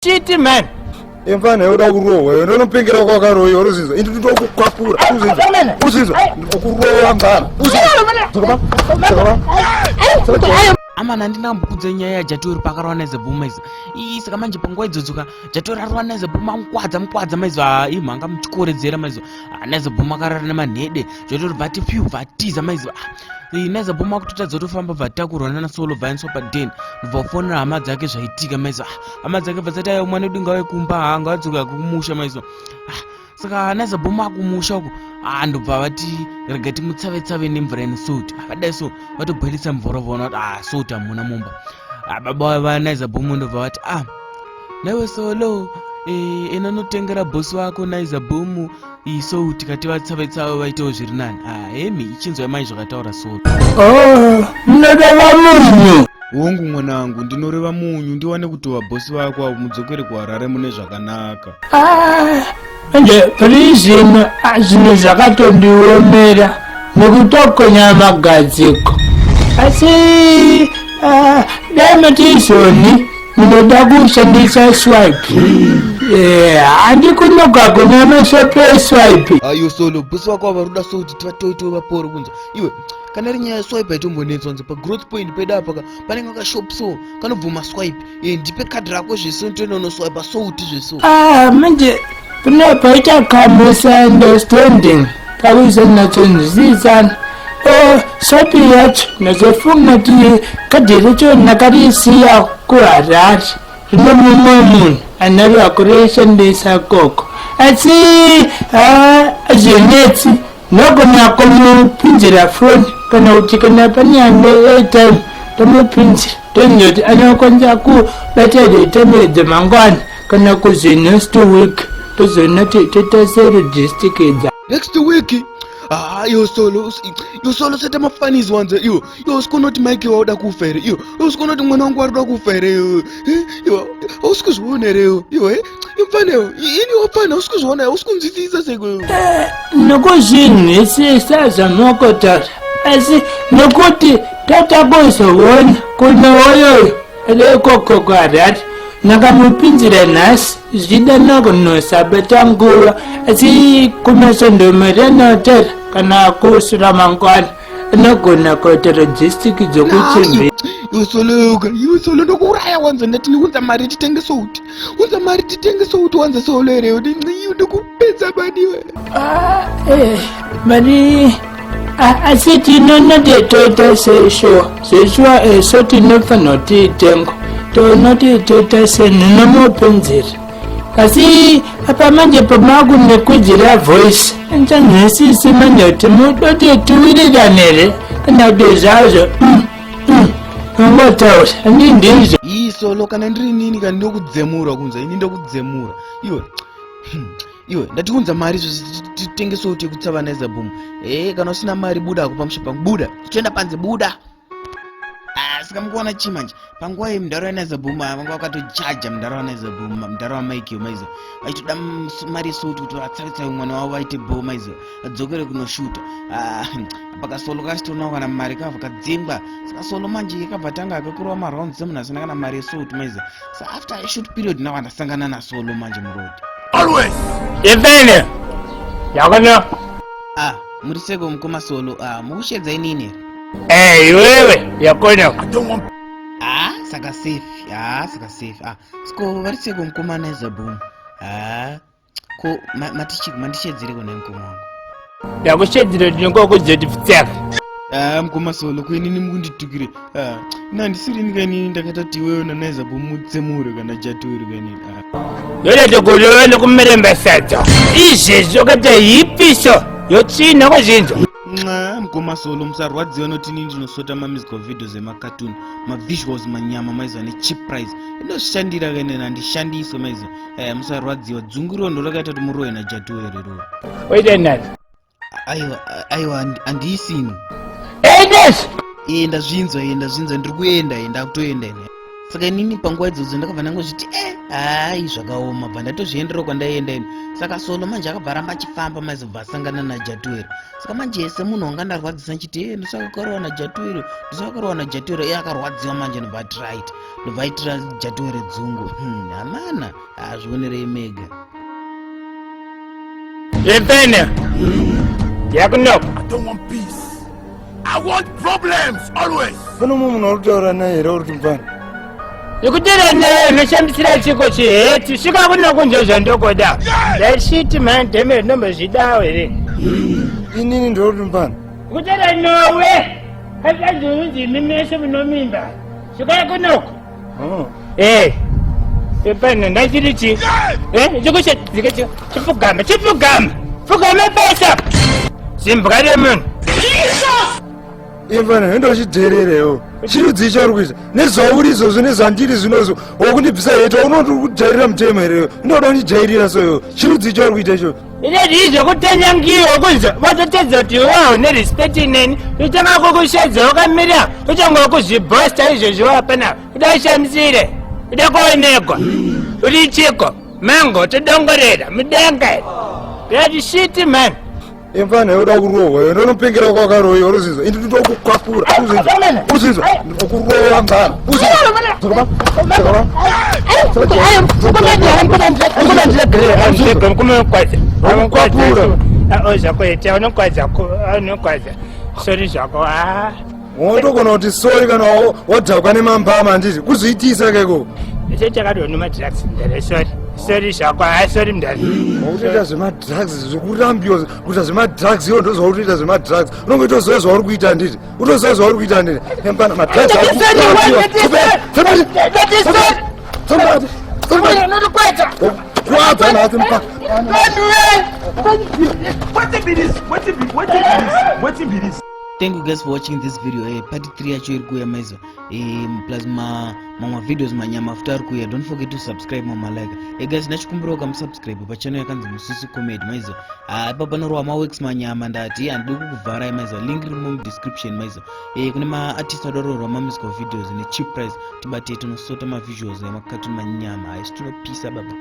Shit, man. Imfana yoda kurowa yona unopengera kwakaroyi uruzinzo indi ndokukapura uzinzo ndikurowa ngana amana ndinambudze nyaya ya Jatiwero pakarawa nezebhuma izi saka manje panguva idzodzoka Jatiwero arawa nezebhuma mukwadza maizo imhanga muchikoredzera maizo nezebhuma akarara nemanhede Jatiwero bvati pyu vatiza maizo nezebhuma kutotadza kutofamba bvatakurwana nasolo bvaendeswa padeni ndobva kufonera hama dzake zvaitika maizo hama dzake bvadzati ayo mwana wedu ngauye kumba hanga wadzoka kumusha maizo saka nezebhuma akumusha uku ndobva vati rega timutsave nemvura ine soti vadai so vatobhoilisa mvura vaona kuti soti hamuna mumba baba vanezebhuma ndobva vati newe solo inonotengera bhosi wako nezebhuma isouti kati vatsave vaitewo zviri nani hemi ichinzwa mai zvakataura solo munoreva munyu hongu mwanangu ndinoreva munyu ndiwane kutova bhosi wako mudzokere kuharare mune zvakanaka ende prizvino zvinhu zvakatondiomera nekutokonya magadziko asi dai matizoni munoda kushandisa swipe handikunoka kunya mesope swipe ayo solo bhosi wako avaruda souti tivatoito vaporo kunza iwe kana ri nyaya yeswipe aitombonetswa nze pagrowth point pedu apa panenge kashop so kanobvuma swipe ndipe kadhi rako zveso ntoinonoswipa souti zveso manje kunopaita kamusunderstanding kakuzonatsonzwisisana swipe yacho nazofunga kuti kadhi racho nakarisiya kuharare rino mumwe munhu anari kurishandisa koko asi zvenetsi nogona kumupinzira foni kana kuti kana panyande airtime tomupinzira tonyoti anokwanisa kubata airtime dzemangwana kana kuzvenext week tozona totaseregistikidza next week yo solo seta mafanizi wanze iyo usikonoti maiki wauda kufa here iyo usikonoti mwana wangu waruda kufa here iyo usikuzvionereyo iwe imfaneyo ini wapana usikuzviona usikunzwisisa seko nokuzvinhwisisa zvamakotara asi nokuti tatakuzoona kuna oyoyo alekoko kuharare nakamupinzira nhasi zvida nakunosabata nguva asi kumasondomera notara kana kusura mangwana anogona kuita logistic dzokuchembera iwe solo ndokuuraya wanza ndati ndiunza mari titenge souti wanza solo here ndokupedza madiwe mari asi tinonotitoita seshuwa so tinofana tiitengo tonotitoita senhunomupinzira asi apa manje pamakunekudzira voice nchanhesisi manje kuti mudoti tiwiriranere kana kuti zvazvo angotaura andindizvo solo kana ndiri nini kana ndokudzemura kunza ini ndokudzemura iwe ndatiunza mari titenge souti yekutsava nezebhuma kana usina mari buda ako pamusha pangu buda toenda panze buda saka mukuona chi manje panguva yemundaraunda nezebhuma vanga vakatochaja mundaraunda nezebhuma mundaraunda maikio maizo vaitoda mari yesouti kuti vatsavitsai mwana wavo vaite bho maizo adzokere kunoshuta pakasolo kasitonawo kana mari kava kadzingwa saka solo manje kabva tanga akakurova maround semunhu asina kana mari yesouti maizo sa after a short period nava ndasangana nasolo manje murodi always ifene yakona muri seko mukoma solo mukushedza inini iwewe yakona saka safe siko vari seko mukoma nezebhuma ko mandishedzere kona mukoma wangu ndakushedzera ndinongokuzodipfitsaka mukoma solo kuinini mukunditukire nandisiri kanini ndakatati iwewe nanezebhuma mutsemure kana Jatiwero kanini yoda tokumerembesedza izvezvo kata hipiso yotsina kwezvinzo mukoma solo musarwadziwa noti inini ndinosota mamusical videos emakatuni mavisuals manyama maizo ane cheap price inozvishandira kanena handishandise maizo musarwadziwa dzunguriro ndo rakaita kuti murowe naJatiwero roro oita nani aiwa handiisini ndazvinzwa ndiri kuenda ndakutoenda saka inini panguva idzodzo ndakabva ndangozviti zvakaoma bva ndatozvienderawo kwandaienda ini saka solo manje akabvaramba achifamba maizobva asangana naJatiwero. Saka manje ese munhu wanga ndarwadzisa nchiti ndisakakarwa naJatiwero ndisakakarwa naJatiwero iye akarwadziwa manje ndobva ati right ndobva aitira Jatiwero dzungu. Hamana azvionerei mega. Yepene yakunoka. I don't want peace. I want problems always. Pane munhu arikutaura naye here uri kumbana? Ikutera naye ndoshambisira chiko chiheti svika kuno kunjo zvandokoda. That shit man damn nombozvidawo here. Inini ndiri kumbana? Ikutera nowe akazunzi mimeshe munomimba. Svika kunoko. Yepene ndachiri chi. Chiko chifugama fugama pesa. Zimbware munhu. Imvana ndinochidhererewo chirudzi chauri kuita nezvauri izvozvo nezvandiri zvinozvo wakundibvisa heta unoti uri kujairira mutemo here ndinoda kundijairira soiwo chirudzi chauri kuita icho inezvi zvokutanyangiwa kunzwa vatotedza kuti wawo nerespect ineni utanga kukushedza wakamira utanga kuzvibhosta izvozvo wapana kuda ushamisire kuda kuonekwa uri chiko mango todongorera mudenga yati shiti man imvana yoda kurohwa yo ndinopengera kwakarohwa uruzinzwa indi ndinokukwapura uruzinzwa ndinokurohwa mbana unotogona kuti sori kana wadhakwa nemambama handiti kuzviitisa keko sorry zvako sorry mndani wautoita zvemadrugs zvekurambiwa kuita zvemadrugs iwo ndozvautoita zvemadrugs unongoita ziva zvauri kuita handiti utoziva zvauri kuita handiti empana madrugs Thank you guys for watching this video. Part 3 yacho iri kuuya maizo plus mamwe videos manyama after ari kuuya. Don't forget to subscribe like. Guys ndachikumbira ukamusubscribe pachannel yakanzi Mususu Comedy maizo. Ipapo panorowa maworks manyama ndati handidi kukuvharai maizo. Link iri mudescription maizo. Kune maartist adororwa mamusical videos ne cheap price tibate tinosota mavisuals nemakatuni manyama. Tunopisa baba.